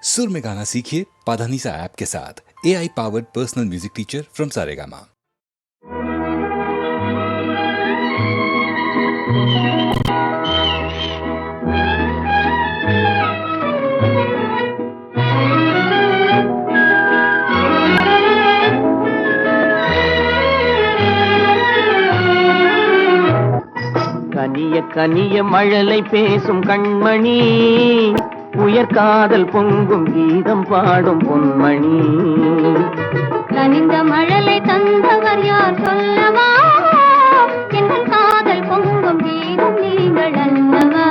सुर में गाना सीखिए पाधानीसा ऐप के साथ। AI powered personal music teacher from Saregama. கனிய கனிய மழலை பேசும் கண்மணி, உயர் காதல் பொங்கும் கீதம் பாடும் பொன்மணி. கனிந்த மழலை தந்தவர் யார் சொல்லவா? எங்கள் காதல் பொங்கும் கீதம் நீங்கள் அல்லவா?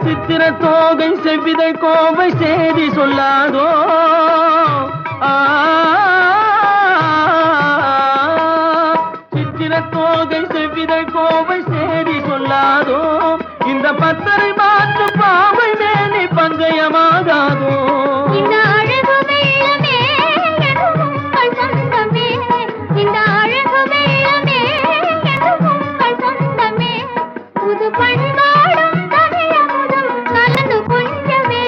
சித்திர தோகை செவ்விதழ் கோவை செய்தி சொல்லாதோ? சித்திர தோகை செவ்விதழ் கோவை செய்தி சொல்லாதோ? இந்த பத்தரை மாற்று பாவை மேலே பங்கயமாகாதோ? இந்த அழகு வெள்ளமே எதுவும் உங்கள் சொந்தமே, இந்த அழகு வெள்ளமே எதுவும் உங்கள் சொந்தமே. புது பண்பாடும் தமிழமுதும் கலந்து கொஞ்சமே.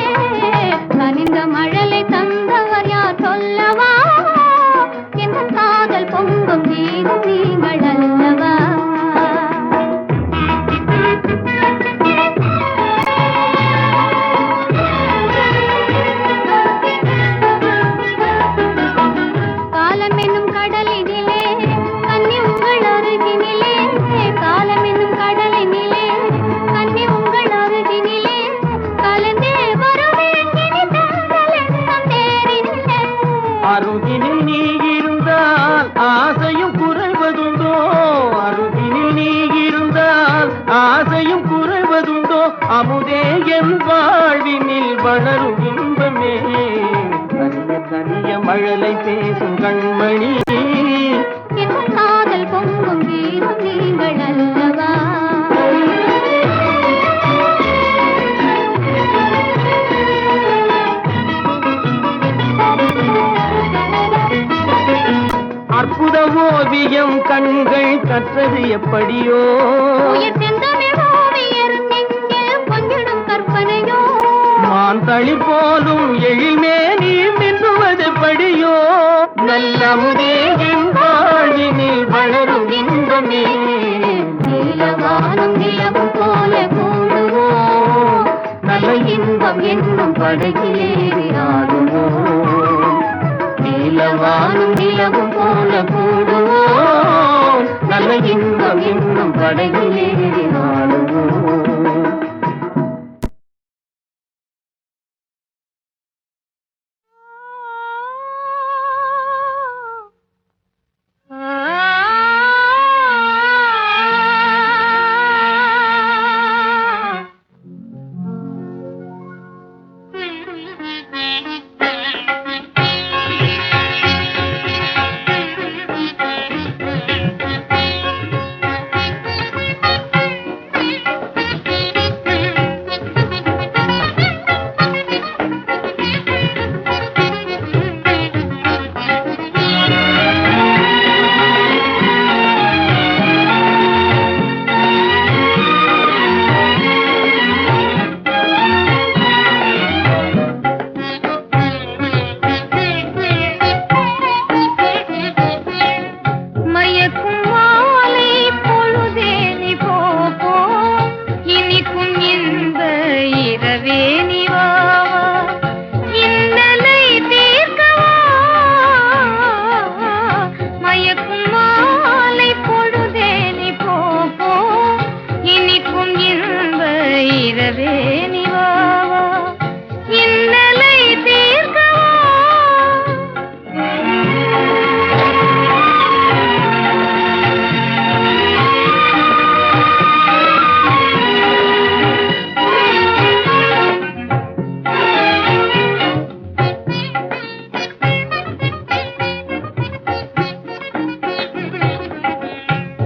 கனிந்த மழலை தந்தவர் யார் சொல்லவா? எங்கள் காதல் பொங்கும் கீதம் நீங்கள் அல்லவா? காலம் என்னும் கடலினிலே கன்னி உங்கள் அருகினிலே, காலம் என்னும் கடலினிலே கன்னி உங்கள் அருகினிலே கலந்தே வருவேன் இனி தங்கள் எண்ணம் தேரினிலே. அருகினில் நீ இருந்தால் ஆசையும் குறைவதுண்டோ? அருகினில் நீ இருந்தால் ஆசையும் குறைவதுண்டோ? அமுதே என் வாழ்வினில் வளரும் இன்பமே. கனிய கனிய மழலை பேசும் கண்மணி, எங்கள் காதல் பொங்கும் கீதம் நீங்கள் அல்லவா? அற்புத ஓவியம் கண்கள் கற்றது எப்படியோ? உயிர் செந்தமிழ் ஓவியர் நெஞ்சில் கொஞ்சிடும் கற்பனையோ? மான் தளி போலும் எழில்மே நீ மின்னுவது படியோ? நல்ல முதேவின் வாழ்வினில் வளரும் இன்பமே. நீலவானம் நிலவும் போல கூடுவோம், நல்ல இன்பம் என்னும் படகிலேறி ஆடுவோம். நீலவானம் நிலவும் போல கூடுவோம், நல்ல இன்பம் என்னும் படகிலேறி ஆடுவோம்.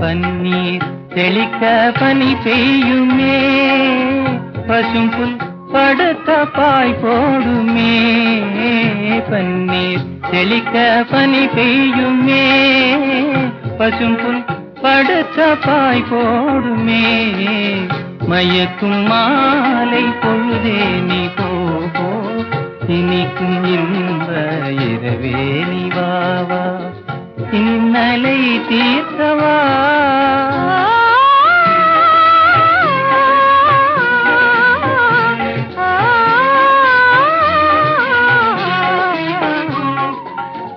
பன்னீர் தெளிக்க பனி பெய்யுமே, பசும்புல் படுத்த பாய் போடுமே. பன்னீர் தெளிக்க பனி பெய்யுமே, பசும்புல் படுத்த பாய் போடுமே மயக்கும் மாலை பொழுதே நீ போ இனிக்கும் இன்ப இரவே நீ வா இன்னலை தீர்த்தவா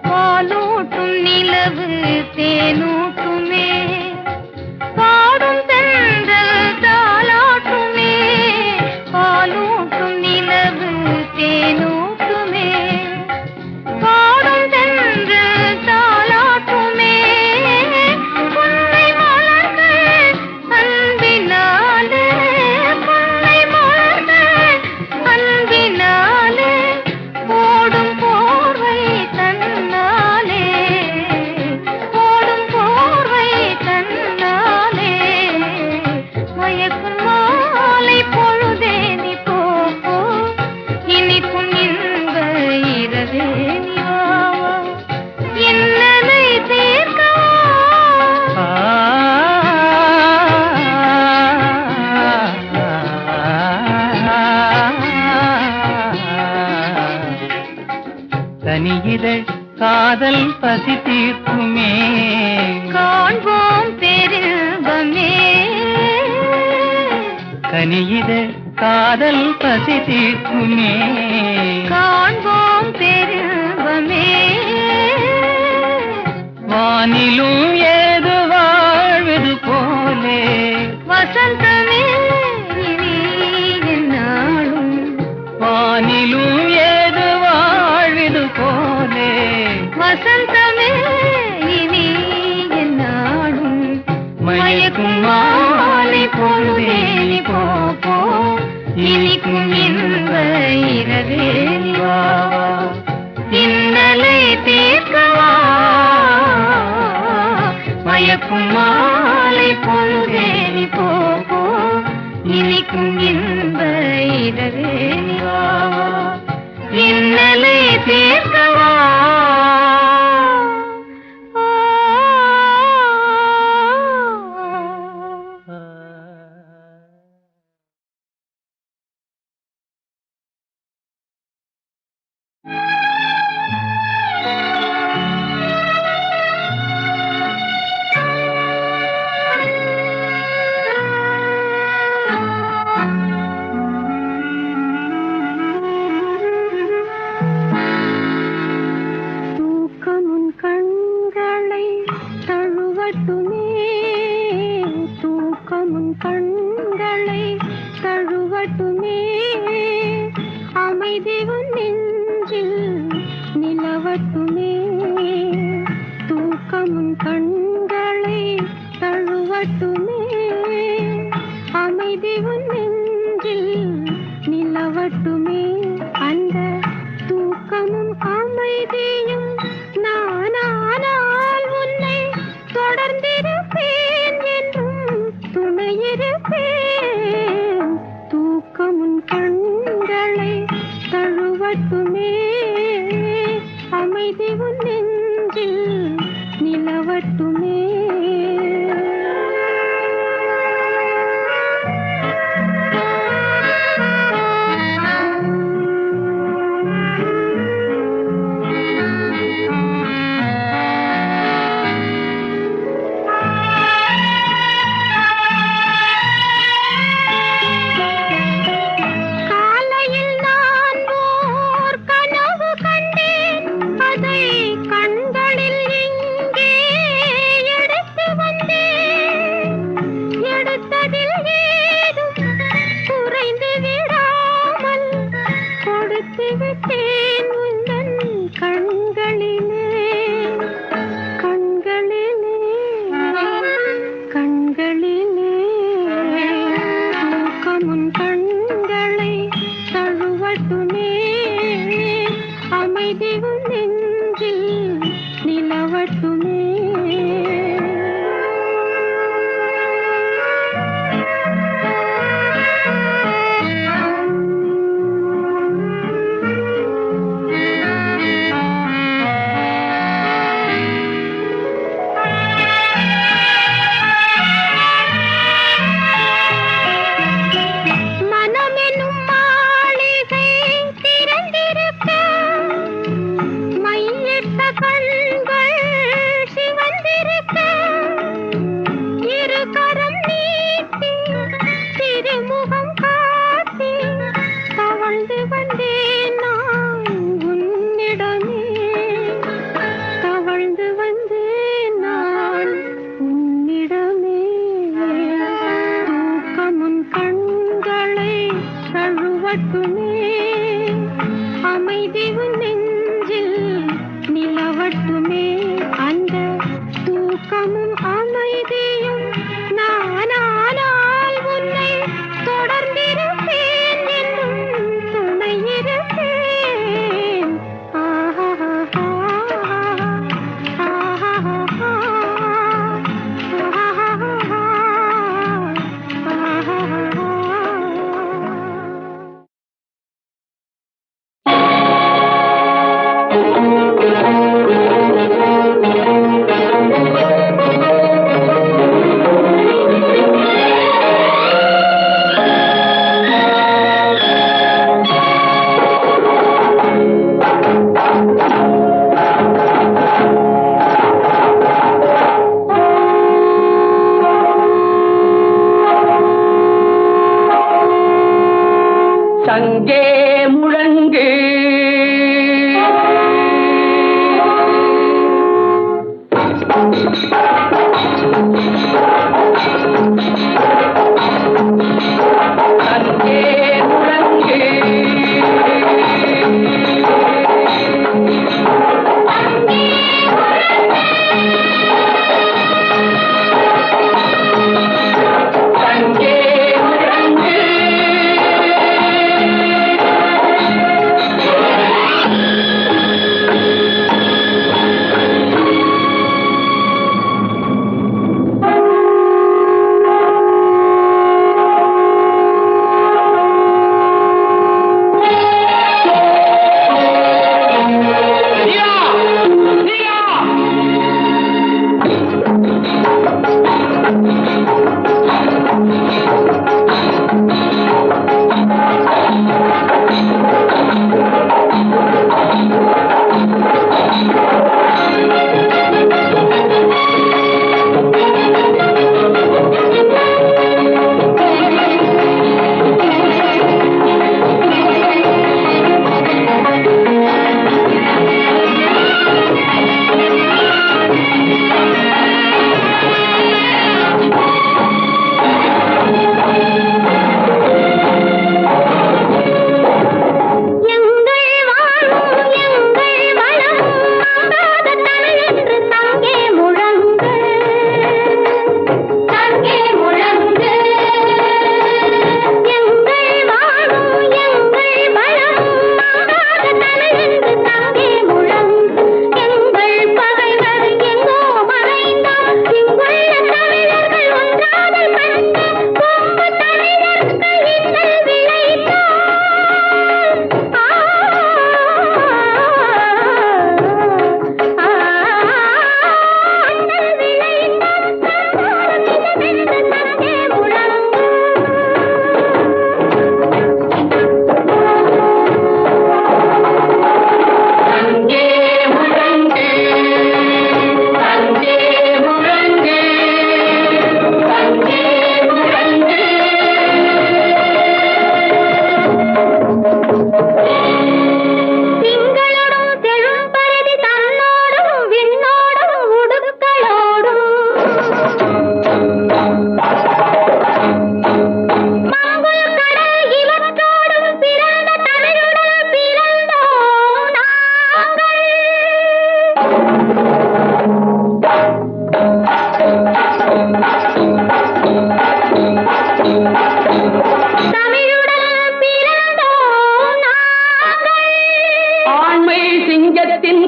பாலூட்டும் நிலவு தேனூட்டுமே பாடும் தென்றல் தாலாட்டுமே பாலூட்டும் நிலவு தேனூட்டுமே பாடும் தென்றல் தாலாட்டுமே புன்னை மலர்கள் அன்பினாலே புன்னை மலர்கள் அன்பினாலே ஓடும் போர்வை தன்னாலே ஓடும் போர்வை தன்னாலே மயக்கும் மாலை பொழுதே நீ போ இனிக்கும் இன்ப இரவே நீ வா என்னதை தீர்க்கவா தனியிதழ் காதல் பசி தீர்க்குமே காண்போம் பெரும்பமே கனியிதழ் காதல் பசி தீர்க்குமே காண்போம் பெரும்பமே வானிலும் ஏது வாழ்வது போலே வசந்தமே இனி என்னாலும் வானிலும் ஏது வாழ்வது போலே வசந்தமே இனி என்னாலும் மயக்கும் மாலை பொழுதே நீ போ இனிக்கும் இன்ப இரவே நீ வா இன்னலை தீர்க்கவா மயக்கும் மாலை பொழுதே நீ போ இனிக்கும் இன்ப இரவே நீ வா இன்னலை தீர்க்கவா தூக்கமுன் கண்களை தழுவட்டுமே தூக்கமுன் கண்களை தழுவட்டுமே அமைதி உன் நெஞ்சில் நிலவட்டுமே தூக்கமுன் கண்களை தழுவட்டுமே அமைதி உன் நெஞ்சில் நிலவட்டுமே அந்த தூக்கமும் அமைதியும் நானானால் உன்னை தொடர்ந்திருப்பேன் என்றும் துணையிருப்பேன் தூக்கமும் கண்களை தழுவட்டுமே அமைதி உன் நெஞ்சில் நிலவட்டுமே காலையில் நான் ஓர் கனவு கண்டேன் அதை கண்களில் இங்கே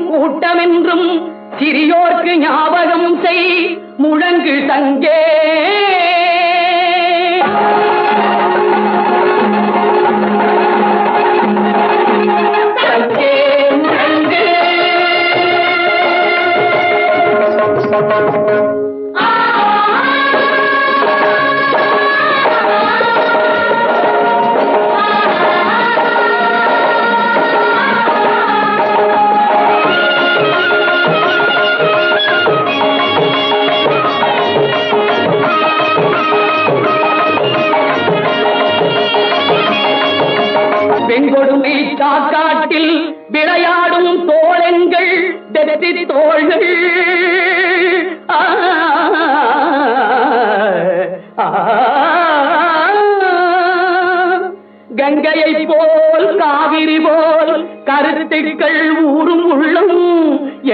கூட்டமென்றும் சிறியோர்க்கு ஞாபகம் செய் முழங்கு சங்கே. பெண்கொடுமை சாக்காட்டில் விளையாடும் தோழன்கள் வெற்றி தோள்கள். கங்கையை போல் காவிரி போல் கருத்துக்கள் ஊரும் உள்ளம்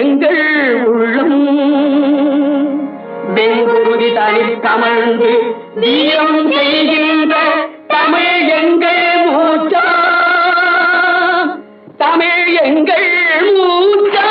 எங்கள் உள்ளம். வெங்குருதி தனி கமழ்ந்து வீரம் செய்கின்ற தமிழ் எங்கள் மூச்சா, தமிழ் எங்கள் மூச்சா.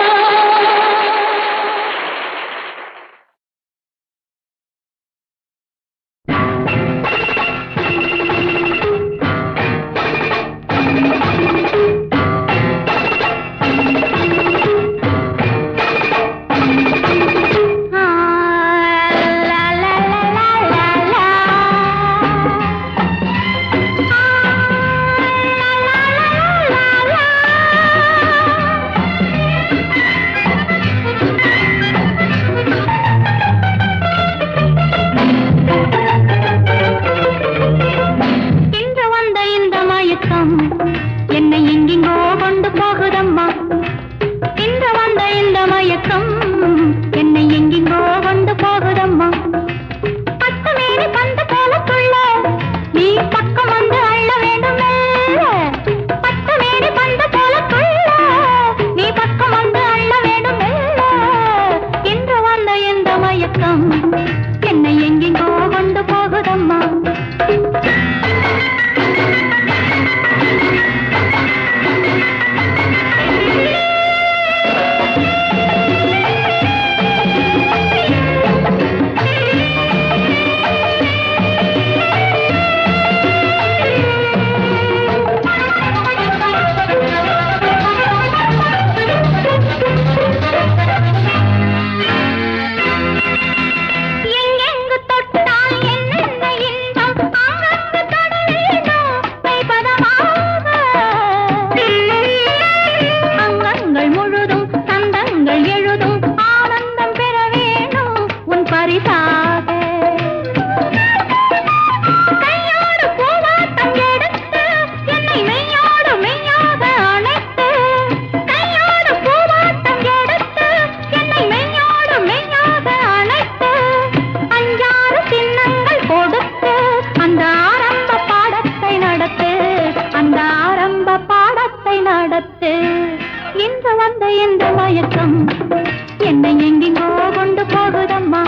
மயக்கம் என்னை எங்கெங்கோ கொண்டு போகுதம்மா. இன்று வந்த இந்த மயக்கம் என்னை எங்கெங்கோ கொண்டு போகுதம்மா.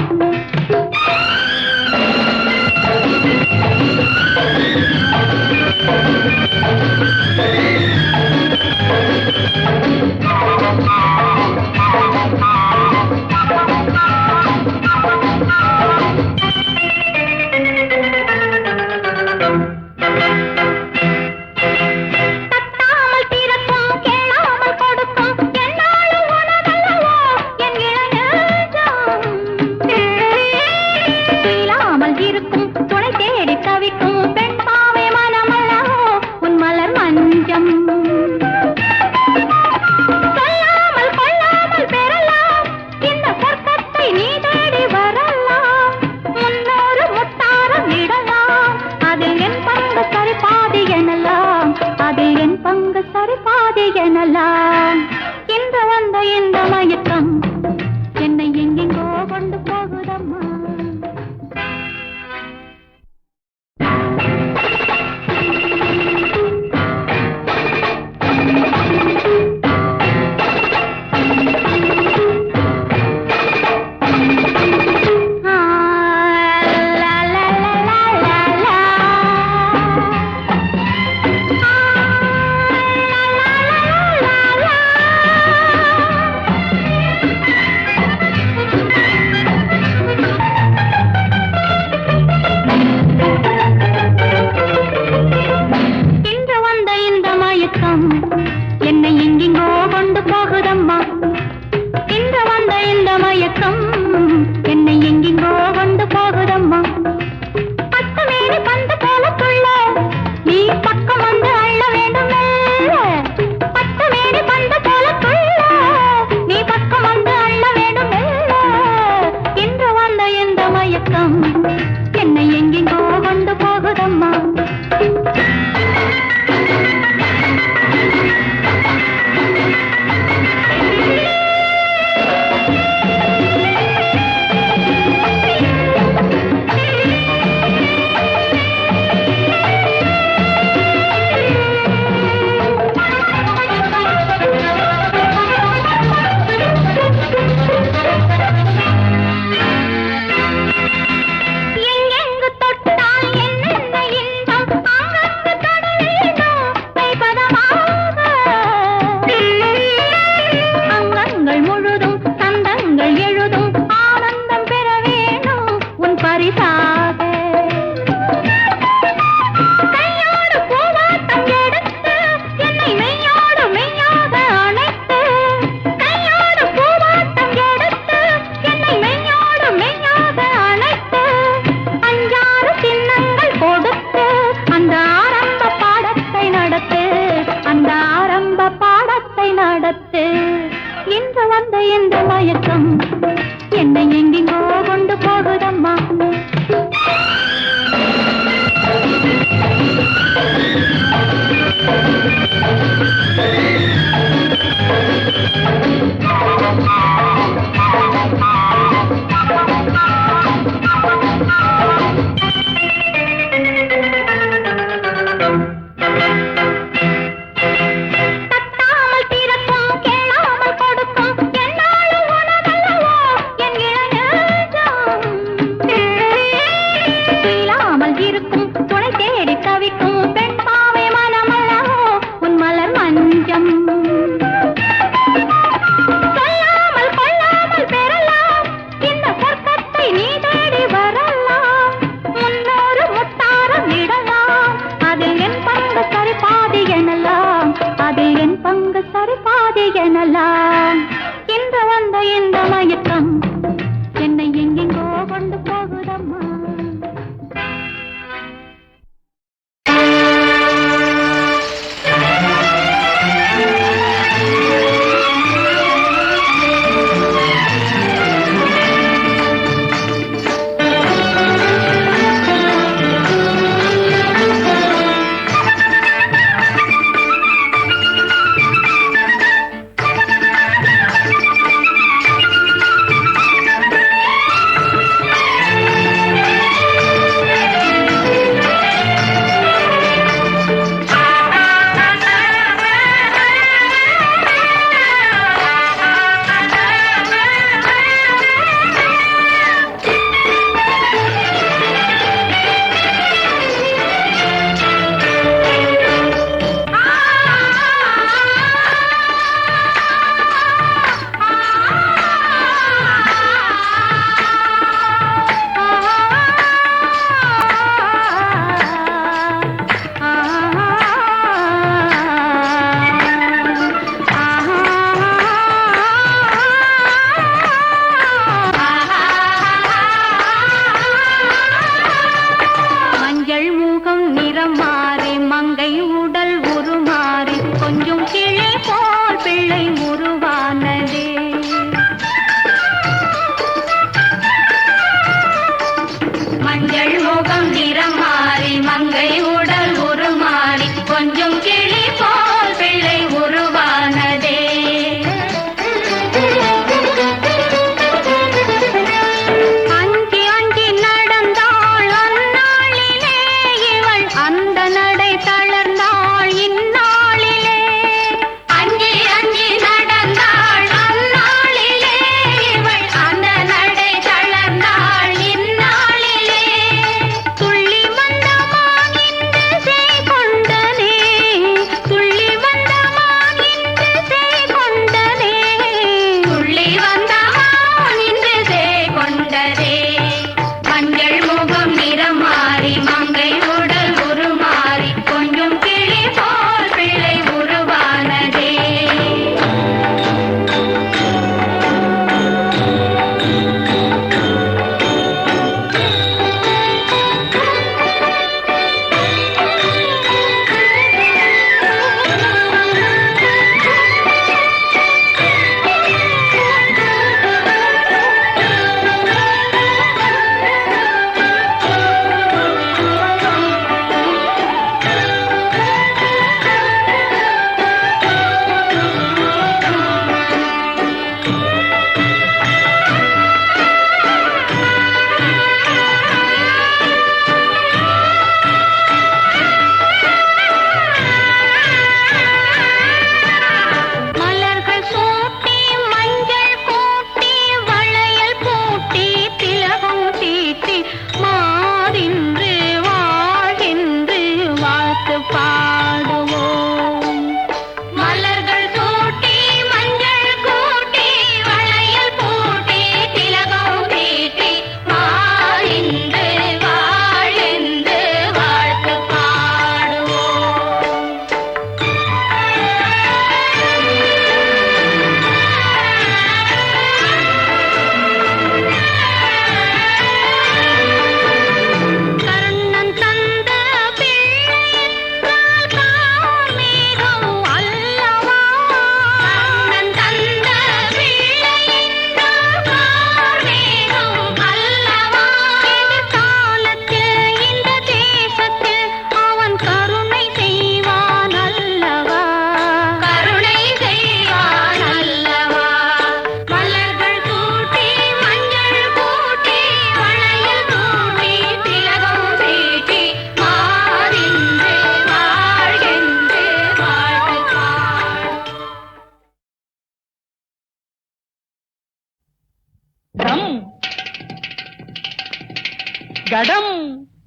கடம்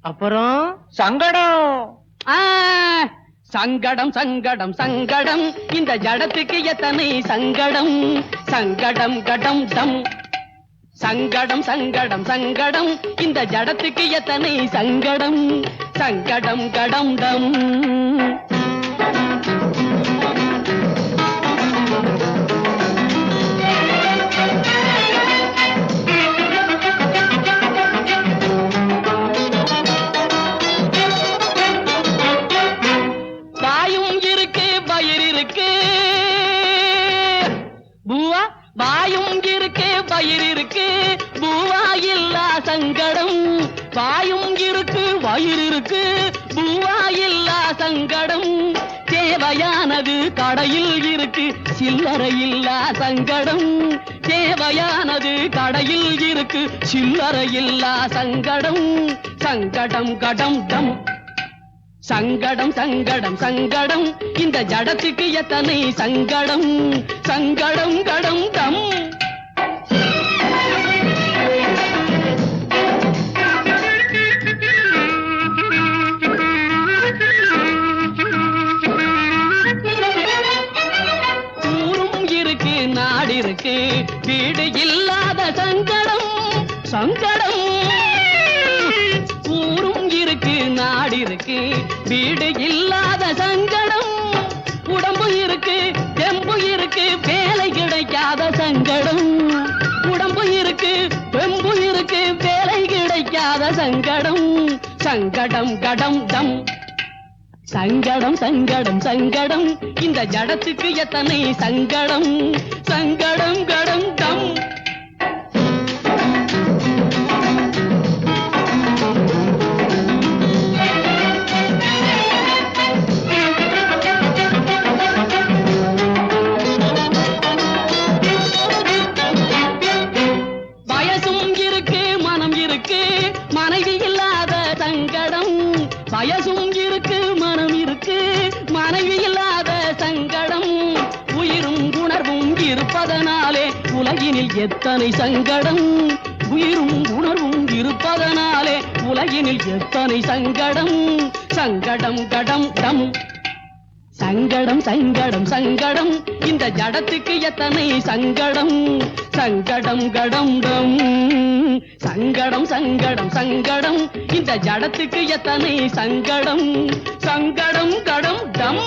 அப்புறம் சங்கடம். சங்கடம் சங்கடம் சங்கடம் இந்த ஜடத்துக்கு எத்தனை சங்கடம். சங்கடம் கடம் டம். சங்கடம் சங்கடம் சங்கடம் இந்த ஜடத்துக்கு எத்தனை சங்கடம். சங்கடம் கடம் டம். வாயும் இருக்கு பயிர் இருக்கு பூவா. வாயும் இருக்கு பயிர் இருக்கு பூவா இல்லா சங்கடம். வாயும் இருக்கு வயிறு இருக்கு பூவா இல்லா சங்கடம். தேவையானது கடையில் இருக்கு சில்லறை இல்லா சங்கடம். தேவையானது கடையில் இருக்கு சில்லறை இல்லா சங்கடம். சங்கடம் கடம் டம். சங்கடம் சங்கடம் சங்கடம் இந்த ஜடத்துக்கு எத்தனை சங்கடம். சங்கடம் கடம் டம். ஊரும் இருக்கு நாடு இருக்கு வீடு இல்லாத சங்கடம். சங்கடம். ஊரும் இருக்கு நாடு இருக்கு வீடு இல்லாத சங்கடம். உடம்பு இருக்கு தெம்பு இருக்கு வேலை கிடைக்காத சங்கடம். உடம்பு இருக்கு தெம்பு இருக்கு வேலை கிடைக்காத சங்கடம். சங்கடம் கடம் டம். சங்கடம் சங்கடம் சங்கடம் இந்த ஜடத்துக்கு எத்தனை சங்கடம். சங்கடம் கடம் டம். மனைவி இல்லாத சங்கடம். வயசும் இருக்கு மனம் இருக்கு மனைவி இல்லாத சங்கடம். உயிரும் உணர்வும் இருப்பதனாலே உலகினில் எத்தனை சங்கடம். உயிரும் உணர்வும் இருப்பதனாலே உலகினில் எத்தனை சங்கடம். சங்கடம் கடம் டம். சங்கடம் சங்கடம் சங்கடம் இந்த ஜடத்துக்கு எத்தனை சங்கடம். சங்கடம் கடம் டம். சங்கடம் சங்கடம் சங்கடம் இந்த ஜடத்துக்கு எத்தனை சங்கடம். சங்கடம் கடம் டம்.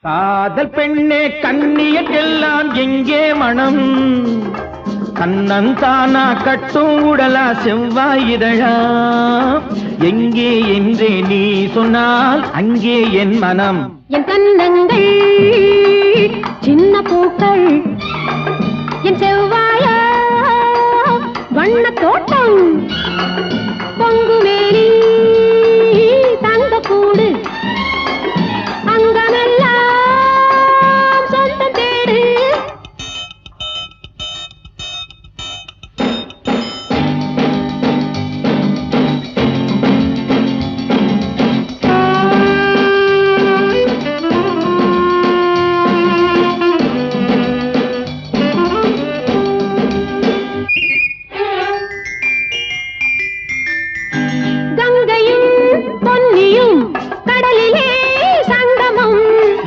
காதல் பெண்ணே கண்ணியக்கெல்லாம் எங்கே மனம். கண்ணந்தானா கட்டும் உடலா செவ்வாய் இதழா. எங்கே என்றே நீ சொன்னால் அங்கே என் மனம். என் கண்ணங்கள் சின்ன பூக்கள் என் செவ்வாய வண்ண தோட்டம். பொங்குமேலி தங்க கூடு அங்கமெல்லாம் சொந்தம் தேடு.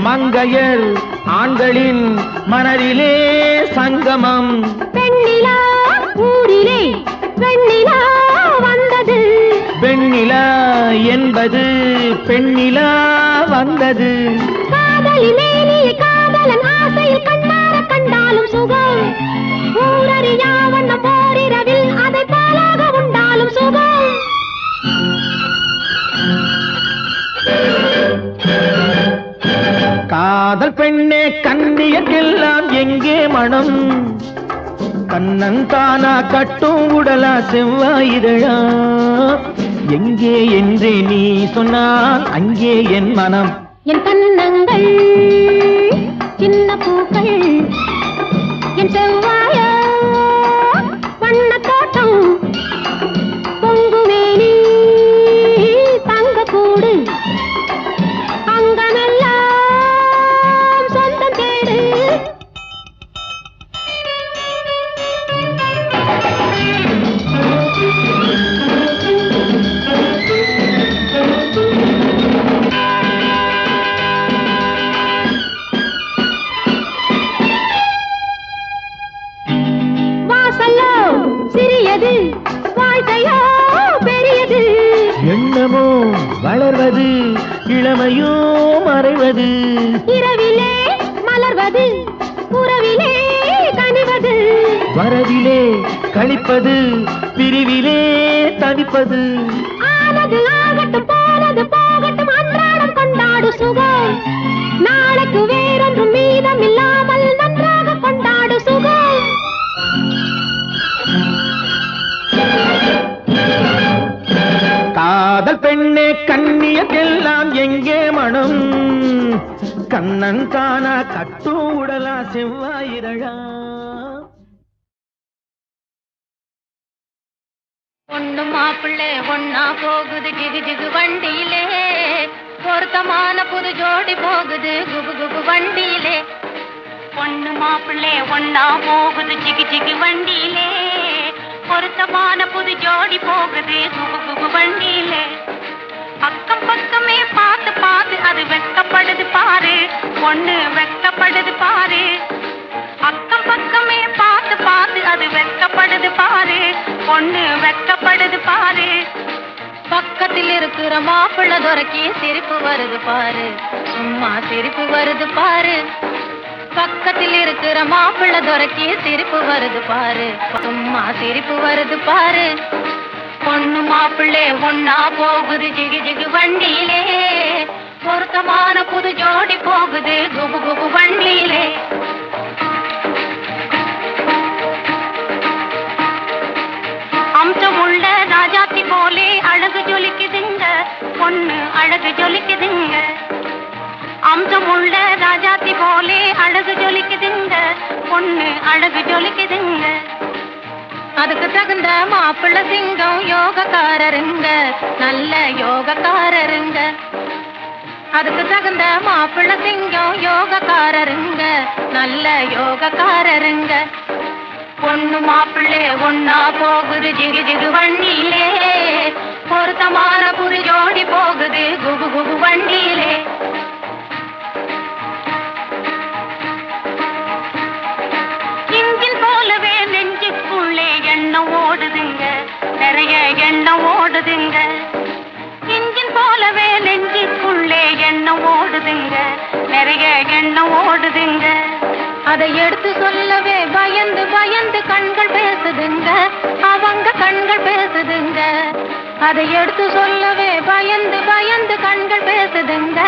மங்கையர் ஆண்களின் மனதிலே சங்கமம். பெண்ணிலா ஊரிலே வெண்ணிலா வந்தது. பெண்ணிலா என்பது பெண்ணிலா வந்தது. காதலிலே நீ காதலன் ஆசையில் கண்ணார கண்டாலும் சுகம். ஊரறியா வண்ண போரிரவில் அதை பாலாக உண்டாலும் சுகம். காதல் பெண்ணே கண்ணியக்கெல்லாம் எங்கே மனம். கண்ணந்தானா கட்டும் உடலா செவ்வாய் இதழா. எங்கே என்றே நீ சொன்னால் அங்கே என் மனம். என் கண்ணங்கள் சின்ன பூக்கள் என் செவ்வாய வண்ண தோட்டம். பொங்குமேனி தங்க கூடு அங்கமெல்லாம் சொந்தம் தேடு. சிறியது வாழ்க்கையோ பெரியது. எண்ணமோ வளர்வது இளமையோ மறைவது. இரவிலே மலர்வது உறவிலே கனிவது. வரவிலே கழிப்பது பிரிவிலே தவிப்பது. ஆனது ஆகட்டும் போனது போகட்டும் அன்றாடம் கொண்டாடு சுகம். நாளைக்கு வேறொன்றும் மீதம் இல்லாமல் நன்றாக கொண்டாடு சுகம். காதல் பெண்ணே கண்ணியக்கெல்லாம் எங்கே மனம்? கண்ணன் காணா கட்டு உடலா செவ்வாயிரழா. பொண்ணு மாப்பிள்ளை ஒன்னா போகுது ஜிகு ஜிகு வண்டியிலே. பொருத்தமான புது ஜோடி போகுது குபு குபு வண்டியிலே. பொண்ணு மாப்பிள்ளை ஒன்னா போகுது ஜிகு ஜிகு வண்டியிலே. பொருத்தமான புது ஜோடி போகுது குபு குபு வண்டியிலே. அக்கம் பக்கமே பார்த்து பார்த்து அது வெட்கப்படுது பாரு. பொண்ணு வெட்கப்படுது பாரு. அக்கம் பக்கமே பார்த்து பார்த்து அது வெட்கப்படுது பாரு. பொண்ணு வெட்கப்படுது பாரு. பக்கத்தில் இருக்கிற மாப்பிள்ளை துரைக்கு சிரிப்பு வருது பாரு. சும்மா சிரிப்பு வருது பாரு. பக்கத்தில் இருக்கிற மாப்பிள்ளை துரைக்கு சிரிப்பு வருது பாரு. சும்மா சிரிப்பு வருது பாரு. பொண்ணு மாப்பிள்ளை ஒன்னா போகுது ஜிகு ஜிகு வண்டியிலே. பொருத்தமான புது ஜோடி போகுது குபு குபு வண்டியிலே. அம்சமுள்ள ராஜாத்தி போலே அழகு ஜொலிக்குதுங்க. பொண்ணு அழகு ஜொலிக்குதுங்க. அம்சமுள்ள ராஜாத்தி போலே அழகு ஜொலிக்குதுங்க. பொண்ணு அழகு ஜொலிக்குதுங்க. அதுக்கு தகுந்த மாப்பிள்ளை சிங்கம் யோகக்காரருங்க. நல்ல யோகக்காரருங்க. அதுக்கு தகுந்த மாப்பிள்ளை சிங்கம் யோகக்காரருங்க. நல்ல யோகக்காரருங்க. பொண்ணு மாப்பிள்ளை ஒன்னா போகுது ஜிகு ஜிகு வண்டியிலே. பொருத்தமான புது ஜோடி போகுது குபு குபு வண்டியிலே. இன்ஜின் போலவே நெஞ்சுக்குள்ளே எண்ணம் ஓடுதுங்க. நிறைய எண்ணம் ஓடுதுங்க. இன்ஜின் போலவே நெஞ்சுக்குள்ளே எண்ணம் ஓடுதுங்க. நிறைய எண்ணம் ஓடுதுங்க. அதை எடுத்து சொல்லவே பயந்து பயந்து கண்கள் பேசுதுங்க. அவங்க கண்கள் பேசுதுங்க. அதை எடுத்து சொல்லவே பயந்து பயந்து கண்கள் பேசுதுங்க.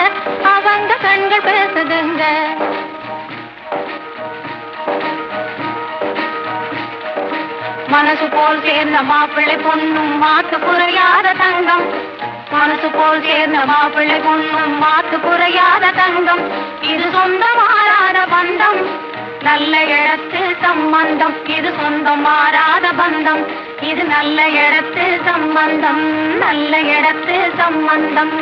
அவங்க கண்கள் பேசுதுங்க. மனசு போல் சேர்ந்த மாப்பிள்ளை பொண்ணும் மாத்து குறையாத தங்கம். மனசு போல் சேர்ந்த மாப்பிள்ளை பொண்ணும் மாத்து குறையாத தங்கம். இது சொந்தம் மாறாத பந்தம். நல்ல இடத்து சம்பந்தம். இது சொந்தம் மாறாத பந்தம். இது நல்ல இடத்து சம்பந்தம். நல்ல இடத்து சம்பந்தம்.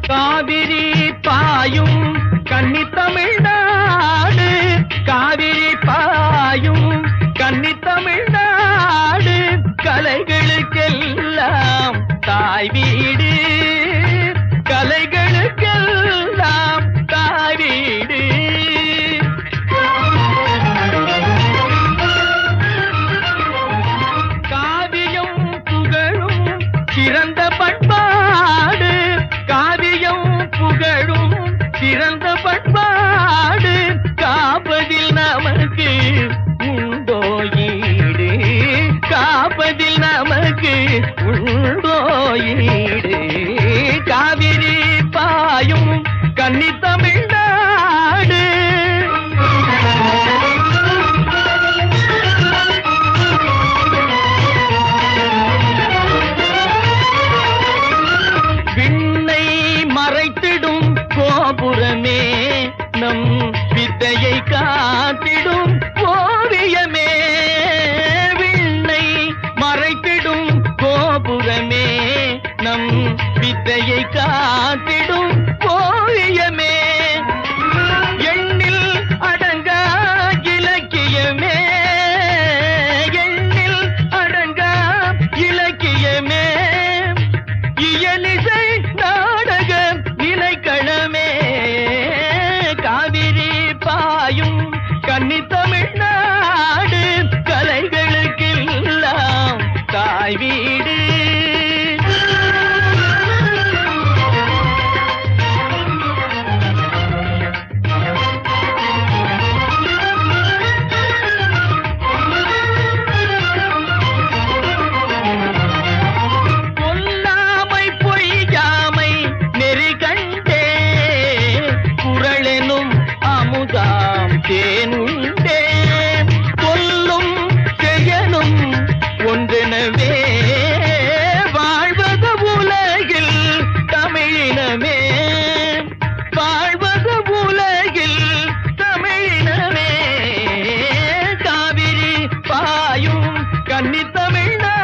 காவிரி பாயும் கன்னி தமிழ்நாடு. காவிரி பாயும் கன்னி தமிழ்நாடு. கலைகளுக்கெல்லாம் தாய் வீடு. கலைகளுக்கெல்லாம் தாய் வீடு. காவியம் புகழும் சிறந்த பண்பாடு. காவியம் புகழும் சிறந்த பண்பாடு. காப்பதில் நமக்கு உண்டோ ஈடு. காப்பதில் நமக்கு உண்டோ ஈடு. பாயும் கன்னி தமிழ்நாடு கலைகளுக்கெல்லாம் தாய் வீடு. பொல்லாமை பொய்யாமை நெறி கண்டே குரலெனும் அமுதாம் தேனுண்டே சொல்லும் செயலும் ஒன்றெனவே வாழ்வது உலகில் தமிழினமே வாழ்வது உலகில் தமிழினமே காவிரி பாயும் கன்னி தமிழ்நாடு